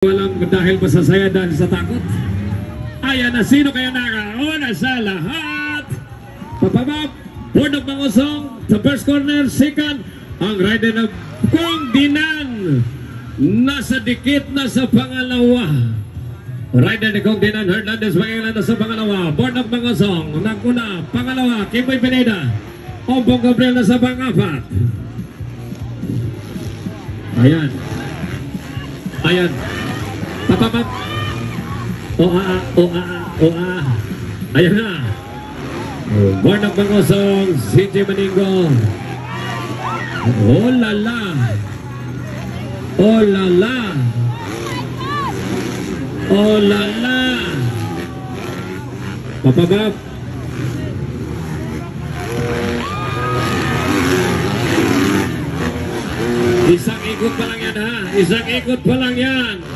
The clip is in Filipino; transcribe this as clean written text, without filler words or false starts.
Walang dahil masasaya dahil sa takot. Ayan na, sino kaya nakauna sa lahat? Papabab, board of Mangosong, the first corner, second, ang rider ng Kongdinan. Nasa dikit na sa pangalawa. Rider ni Kongdinan, Hernandez, Pangilanda sa pangalawa. Board of Mangosong, naguna, pangalawa, Kimboy Pineda. Ompong Gabriel na sa pang-apat. Ayan. Ayan. Papabab. O-a. Ayan na. Board of Mangosong, CJ Maningo. Oh lala. Oh lala. Oh lala. Papabab. Isang ikot pa lang yan ha. Isang ikot pa lang yan.